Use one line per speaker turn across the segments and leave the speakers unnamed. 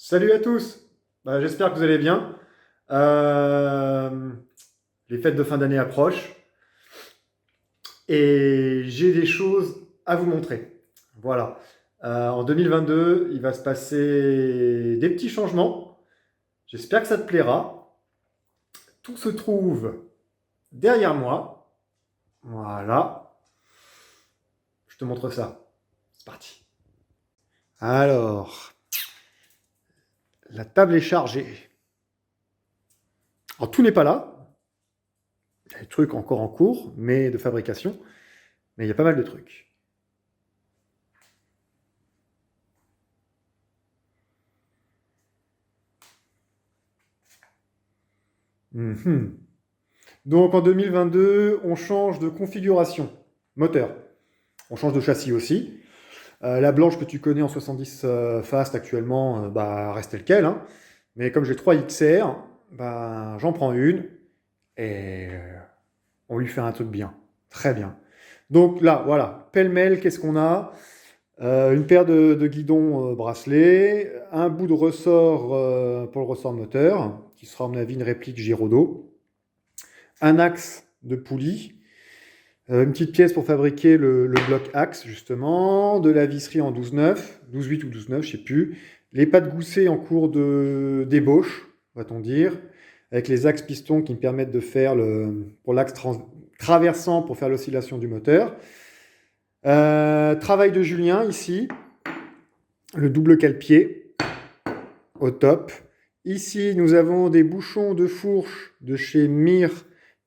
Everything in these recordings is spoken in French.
Salut à tous. J'espère que vous allez bien. Euh, les fêtes de fin d'année approchent et j'ai des choses à vous montrer. Voilà. En 2022, il va se passer des petits changements. J'espère que ça te plaira. Tout se trouve derrière moi. Voilà. Je te montre ça. C'est parti. Alors, la table est chargée. Alors, tout n'est pas là. Il y a des trucs encore en cours, mais de fabrication. Mais il y a pas mal de trucs. Mhm. Donc en 2022, on change de configuration moteur. On change de châssis aussi. La blanche que tu connais en 70 Fast actuellement reste telle quelle, hein. Mais comme j'ai 3 XR, j'en prends une et on lui fait un truc bien. Très bien. Donc là, voilà, pêle-mêle, qu'est-ce qu'on a? Une paire de guidons bracelets, un bout de ressort pour le ressort moteur, qui sera à mon avis une réplique Giraudot, un axe de poulie, une petite pièce pour fabriquer le bloc axe, justement, de la visserie en 12,9, 12,8 ou 12,9, je sais plus, les pattes goussées en cours d'ébauche, va-t-on dire, avec les axes pistons qui me permettent de faire pour l'axe traversant pour faire l'oscillation du moteur. Travail de Julien ici, le double cale-pied au top. Ici, nous avons des bouchons de fourche de chez Mir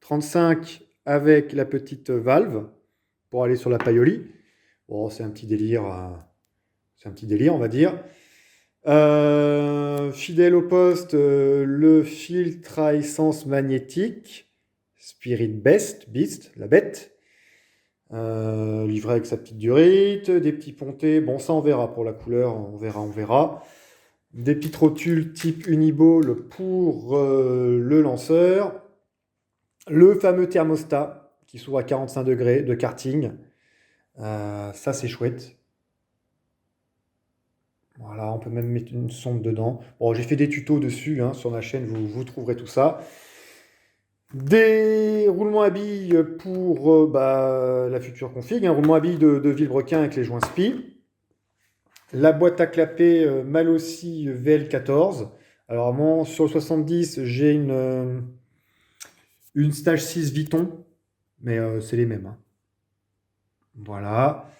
35 avec la petite valve pour aller sur la pailloli. Bon, c'est un petit délire, on va dire. Fidèle au poste, le filtre à essence magnétique, Spirit Beast, la bête. Livré avec sa petite durite, des petits pontés. Bon, ça on verra pour la couleur, on verra. Des petites rotules type Uniball pour le lanceur. Le fameux thermostat qui s'ouvre à 45 degrés de karting. Ça, c'est chouette. Voilà, on peut même mettre une sonde dedans. Bon, j'ai fait des tutos dessus, hein, sur ma chaîne, vous trouverez tout ça. Des roulements à billes pour la future config, un roulement à billes de vilebrequin avec les joints SPI. La boîte à clapper Malossi VL14. Alors, moi, sur le 70, j'ai une Stage 6 Viton, mais c'est les mêmes, hein. Voilà.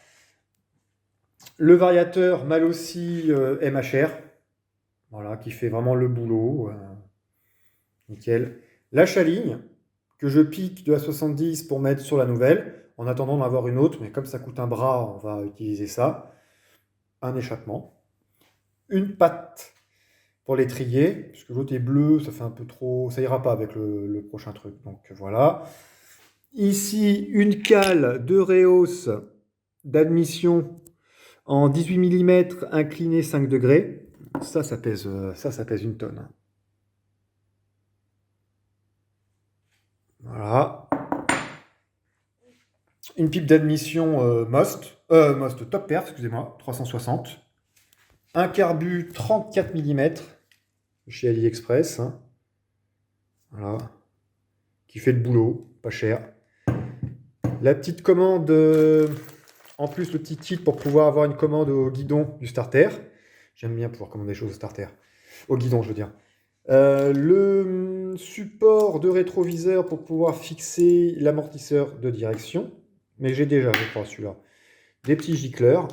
Le variateur Malossi MHR, voilà, qui fait vraiment le boulot. Nickel. La chaligne, que je pique de la 70 pour mettre sur la nouvelle, en attendant d'en avoir une autre, mais comme ça coûte un bras, on va utiliser ça. Un échappement. Une patte pour l'étrier, puisque l'autre est bleu, ça fait un peu trop. Ça ira pas avec le prochain truc. Donc voilà. Ici, une cale de Reos d'admission en 18 mm incliné 5 degrés. Ça pèse, ça pèse une tonne, hein. Voilà. Une pipe d'admission Most Top Perf, excusez-moi, 360. Un carbu 34 mm chez AliExpress, hein. Voilà. Qui fait le boulot, pas cher. La petite commande, en plus le petit kit pour pouvoir avoir une commande au guidon du starter. J'aime bien pouvoir commander des choses au starter. Au guidon, je veux dire. Le support de rétroviseur pour pouvoir fixer l'amortisseur de direction. Mais j'ai déjà, je crois, celui-là. Des petits gicleurs.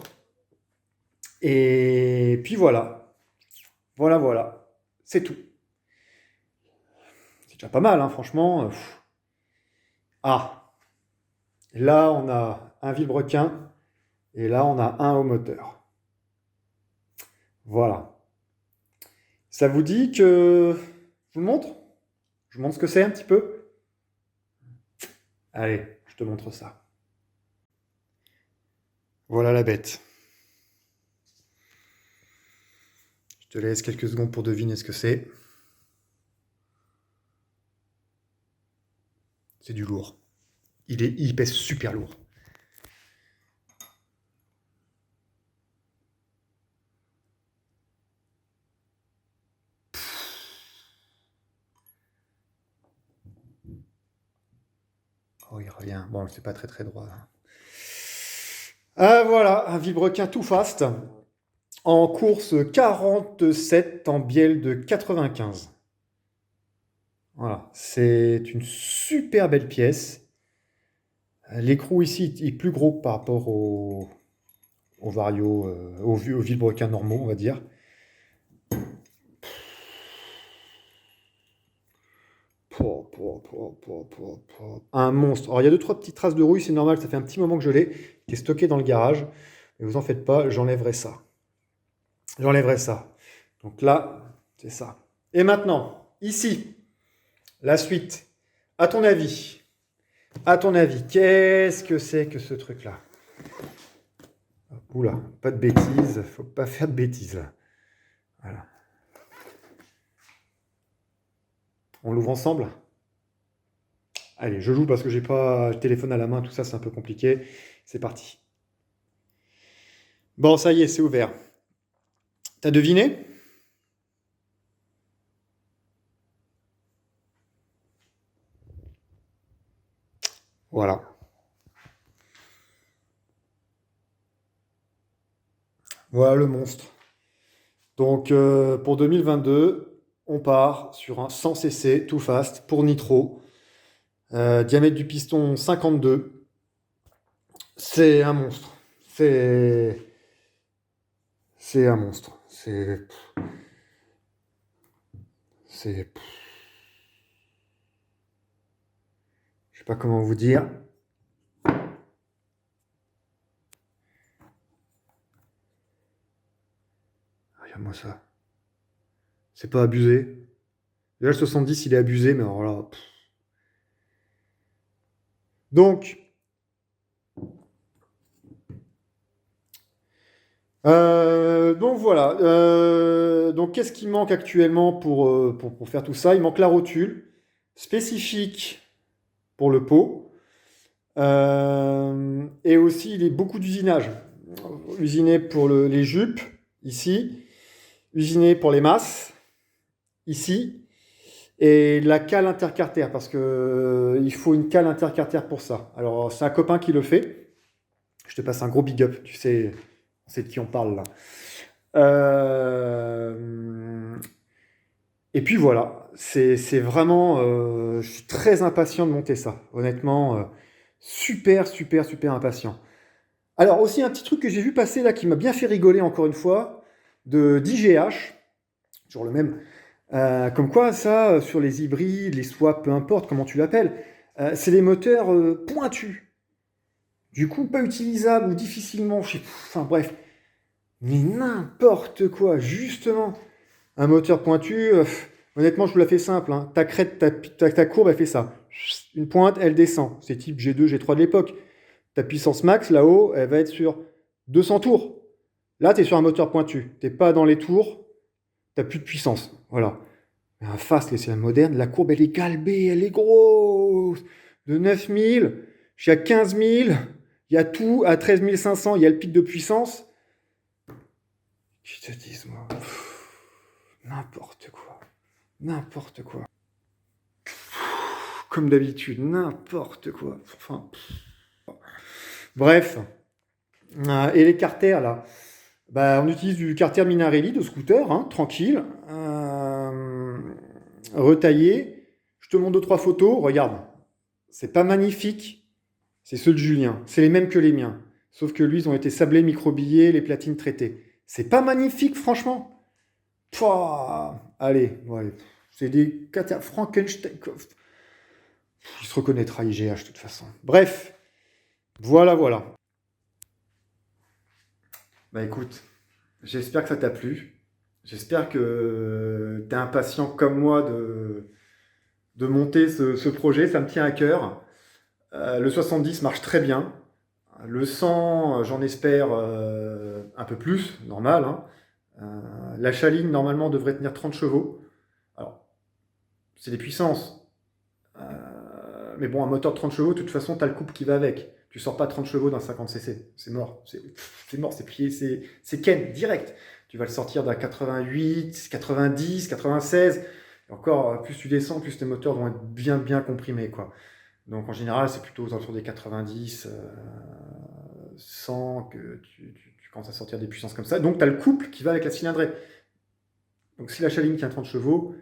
Et puis voilà. Voilà. C'est tout. C'est déjà pas mal, hein, franchement. Ah, là, on a un vilebrequin. Et là, on a un haut moteur. Voilà. Ça vous dit que je vous le montre? Je vous montre ce que c'est un petit peu? Allez, je te montre ça. Voilà la bête. Je te laisse quelques secondes pour deviner ce que c'est. C'est du lourd. Il pèse super lourd. Oh, il revient. Bon, c'est pas très très droit. Ah, voilà, un vilebrequin tout fast. En course 47 en bielle de 95. Voilà, c'est une super belle pièce. L'écrou ici est plus gros que par rapport aux Vario, aux vilebrequins normaux, on va dire. Un monstre. Alors, il y a deux, trois petites traces de rouille, c'est normal, ça fait un petit moment que je l'ai, qui est stocké dans le garage. Mais vous en faites pas, j'enlèverai ça. J'enlèverai ça. Donc là, c'est ça. Et maintenant, ici, la suite. À ton avis, qu'est-ce que c'est que ce truc-là? Oula, pas de bêtises, faut pas faire de bêtises là. Voilà. On l'ouvre ensemble? Allez, je joue parce que j'ai pas le téléphone à la main, tout ça c'est un peu compliqué. C'est parti. Bon, ça y est, c'est ouvert. T'as deviné? Voilà. Voilà le monstre. Donc pour 2022, on part sur un 100 cc tout fast pour nitro. Diamètre du piston 52. C'est un monstre. C'est c'est un monstre. C'est je sais pas comment vous dire. Regarde-moi ça. C'est pas abusé. Déjà le 70 il est abusé, mais alors là. Donc donc voilà. Donc qu'est-ce qui manque actuellement pour faire tout ça? Il manque la rotule spécifique pour le pot. Et aussi, il est beaucoup d'usinage. Usiné pour les jupes, ici. Usiné pour les masses, ici. Et la cale intercartère, parce que il faut une cale intercartère pour ça. Alors, c'est un copain qui le fait. Je te passe un gros big up, tu sais, on sait de qui on parle là. Et puis voilà, c'est vraiment... je suis très impatient de monter ça. Honnêtement, super, super, super impatient. Alors aussi un petit truc que j'ai vu passer là qui m'a bien fait rigoler encore une fois, de d'IGH, toujours le même, comme quoi ça, sur les hybrides, les swaps, peu importe comment tu l'appelles, c'est des moteurs pointus. Du coup, pas utilisables ou difficilement, enfin bref, mais n'importe quoi, justement. Un moteur pointu, honnêtement, je vous la fais simple, hein. Ta crête, ta courbe, elle fait ça. Une pointe, elle descend. C'est type G2, G3 de l'époque. Ta puissance max, là-haut, elle va être sur 200 tours. Là, tu es sur un moteur pointu. Tu n'es pas dans les tours, tu n'as plus de puissance. Voilà. Mais un fast, c'est un moderne, la courbe, elle est galbée, elle est grosse. De 9000 jusqu'à 15000, il y a tout. À 13500, il y a le pic de puissance. Je te dis, moi, n'importe quoi. N'importe quoi. Comme d'habitude, n'importe quoi. Enfin, bref. Et les carters, là. Bah, on utilise du carter Minarelli de scooter, hein, tranquille. Retaillé. Je te montre deux, trois photos. Regarde. C'est pas magnifique. C'est ceux de Julien. C'est les mêmes que les miens. Sauf que lui, ils ont été sablés, microbillés, les platines traitées. C'est pas magnifique, franchement. Pouah, allez, ouais. C'est des Frankenstein. Il se reconnaîtra IGH de toute façon. Bref, voilà, voilà. Bah écoute, j'espère que ça t'a plu. J'espère que tu es impatient comme moi de monter ce projet. Ça me tient à cœur. Le 70 marche très bien. Le 100, j'en espère un peu plus, normal, hein. La chaline, normalement, devrait tenir 30 chevaux. Alors, c'est des puissances. Mais bon, un moteur de 30 chevaux, de toute façon, tu as le couple qui va avec. Tu sors pas 30 chevaux d'un 50 cc. C'est mort. C'est mort, c'est plié, c'est Ken, direct. Tu vas le sortir d'un 88, 90, 96. Et encore, plus tu descends, plus tes moteurs vont être bien, bien comprimés, quoi. Donc en général, c'est plutôt aux alentours des 90, 100 que tu commences à sortir des puissances comme ça. Donc tu as le couple qui va avec la cylindrée. Donc si la chaline tient 30 chevaux,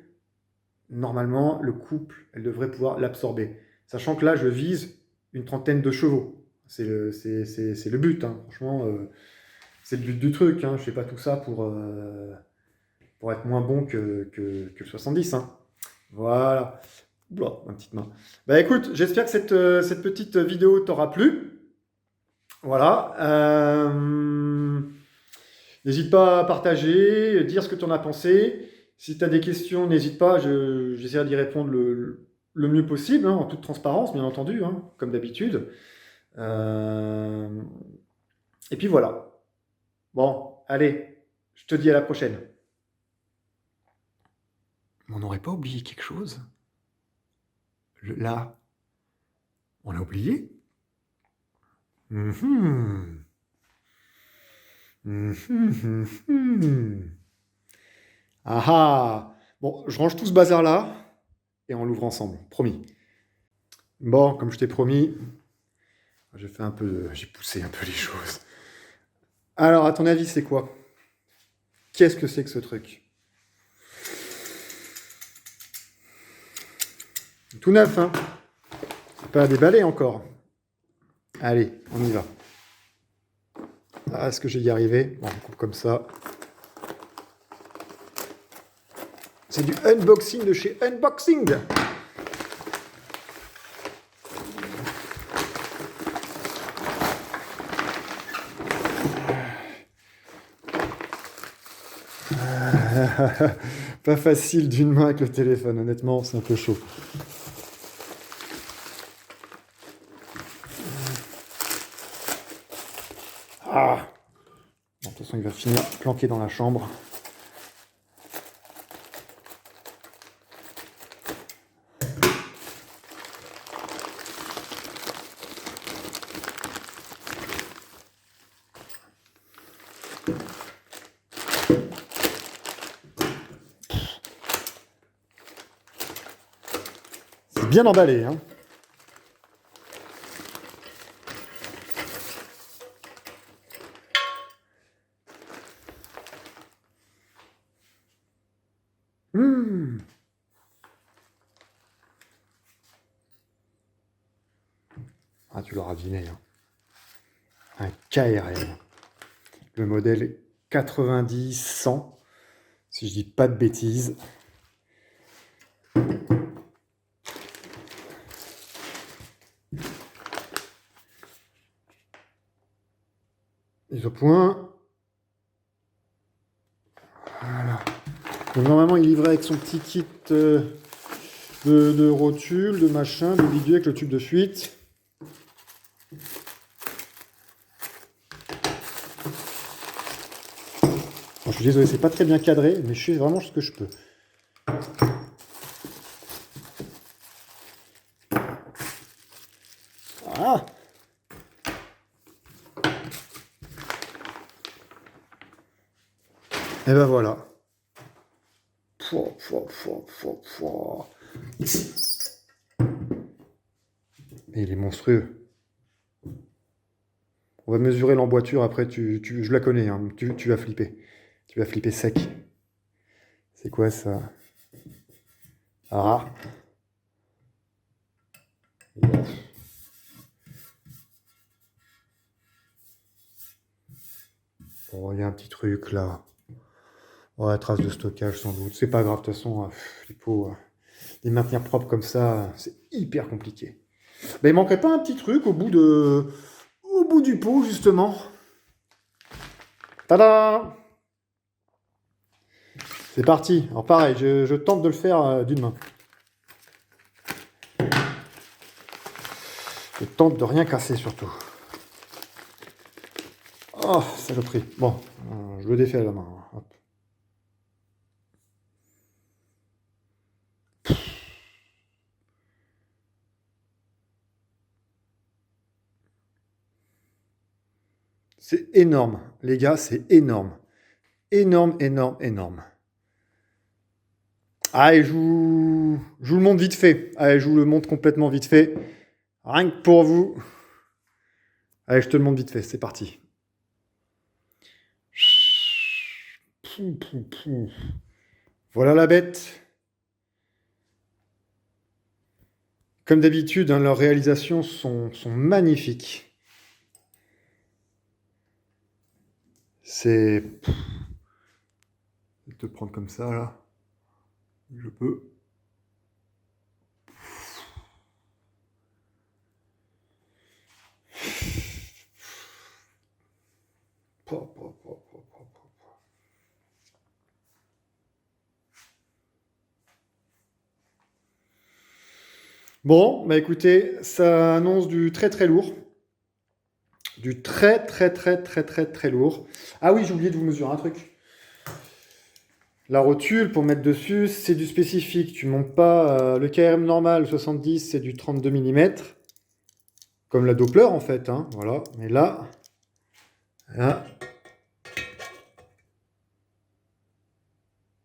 normalement, le couple, elle devrait pouvoir l'absorber. Sachant que là, je vise une trentaine de chevaux. C'est le but, hein. Franchement, c'est le but du truc, hein. Je fais pas tout ça pour être moins bon que le 70, hein. Voilà. Oula, ma petite main. Bah écoute, j'espère que cette petite vidéo t'aura plu. Voilà. N'hésite pas à partager, dire ce que tu en as pensé. Si tu as des questions, n'hésite pas, j'essaierai d'y répondre le mieux possible, hein, en toute transparence, bien entendu, hein, comme d'habitude. Et puis voilà. Bon, allez, je te dis à la prochaine. On n'aurait pas oublié quelque chose? Là, on l'a oublié? Mhm. Mhm, mhm. Ah ah! Bon, je range tout ce bazar-là et on l'ouvre ensemble, promis. Bon, comme je t'ai promis, j'ai poussé un peu les choses. Alors, à ton avis, c'est quoi? Qu'est-ce que c'est que ce truc? Tout neuf, hein? C'est pas à déballer encore. Allez, on y va. Ah, est-ce que je vais y arriver? Bon, on coupe comme ça. C'est du unboxing de chez Unboxing! Pas facile d'une main avec le téléphone, honnêtement, c'est un peu chaud. Ah! Bon, de toute façon, il va finir planqué dans la chambre. C'est bien emballé, hein? Mmh. Ah, tu l'auras deviné, hein. Un KRL. Le modèle 90-100, si je dis pas de bêtises. Mise au point. Voilà. Donc, normalement, il livrait avec son petit kit de rotule, de machin, de bidule avec le tube de fuite. Bon, je suis désolé, c'est pas très bien cadré, mais je fais vraiment ce que je peux. Ah! Et ben voilà. Pouah, pouah, pouah, pouah, pouah. Mais il est monstrueux. On va mesurer l'emboîture après, je la connais, hein, tu vas flipper. Tu vas flipper sec. C'est quoi ça? Ah! Yes. Oh, il y a un petit truc là. Oh, la trace de stockage sans doute. C'est pas grave, de toute façon, les pots, les maintenir propres comme ça, c'est hyper compliqué. Ben, il manquerait pas un petit truc au bout du pot, justement. Tada! C'est parti. Alors pareil, je tente de le faire d'une main. Je tente de rien casser surtout. Oh, saloperie. Bon, je le défais à la main. Hop. C'est énorme, les gars, c'est énorme. Énorme, énorme, énorme. Allez, je vous le montre vite fait. Allez, je vous le montre complètement vite fait. Rien que pour vous. Allez, je te le montre vite fait, c'est parti. Voilà la bête. Comme d'habitude, hein, leurs réalisations sont magnifiques. C'est... Je vais te prendre comme ça, là. Je peux. Bon, bah écoutez, ça annonce du très très lourd. Du très très très très très très lourd. Ah oui, j'ai oublié de vous mesurer un truc. La rotule, pour mettre dessus, c'est du spécifique. Tu montes pas... le KRM normal, 70, c'est du 32 mm. Comme la Doppler, en fait. Hein, voilà. Mais là...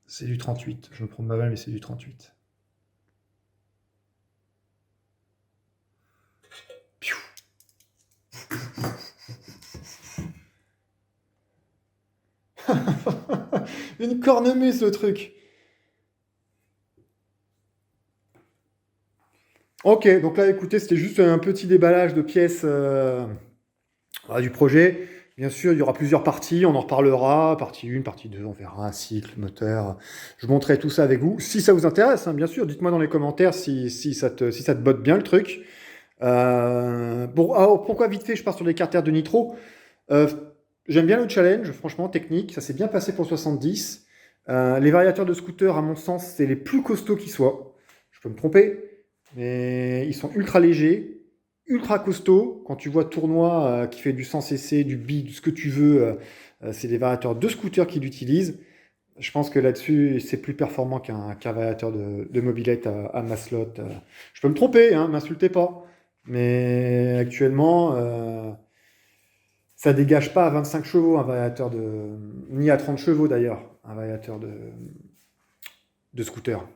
c'est du 38. Je me prends de ma main, mais c'est du 38. Piou. Une cornemuse, le truc. Ok, donc là, écoutez, c'était juste un petit déballage de pièces du projet. Bien sûr, il y aura plusieurs parties, on en reparlera. Partie 1, partie 2, on verra un cycle, moteur. Je montrerai tout ça avec vous. Si ça vous intéresse, hein, bien sûr, dites-moi dans les commentaires si ça te botte bien le truc. Bon, alors, pourquoi vite fait, je pars sur les carters de nitro. Euh, J'aime bien le challenge, franchement, technique. Ça s'est bien passé pour 70. Les variateurs de scooter, à mon sens, c'est les plus costauds qui soient. Je peux me tromper, mais ils sont ultra légers, ultra costauds. Quand tu vois Tournoi qui fait du 100cc, du bi, ce que tu veux, c'est des variateurs de scooter qui l'utilisent. Je pense que là-dessus, c'est plus performant qu'un variateur de mobilette à Maslot. Je peux me tromper, hein, m'insultez pas. Mais actuellement, ça dégage pas à 25 chevaux un variateur de... Ni à 30 chevaux d'ailleurs, un variateur de scooter,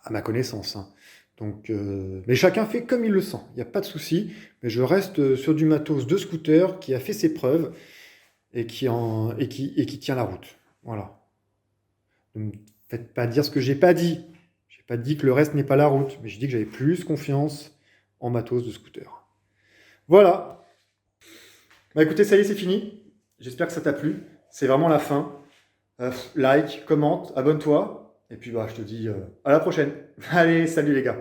à ma connaissance. Hein. Donc, mais chacun fait comme il le sent, il n'y a pas de souci. Mais je reste sur du matos de scooter qui a fait ses preuves et qui tient la route. Voilà. Ne me faites pas dire ce que j'ai pas dit. J'ai pas dit que le reste n'est pas la route, mais j'ai dit que j'avais plus confiance en matos de scooter. Voilà. Bah écoutez, ça y est, c'est fini. J'espère que ça t'a plu. C'est vraiment la fin. Like, commente, abonne-toi. Et puis bah, je te dis à la prochaine. Allez, salut les gars.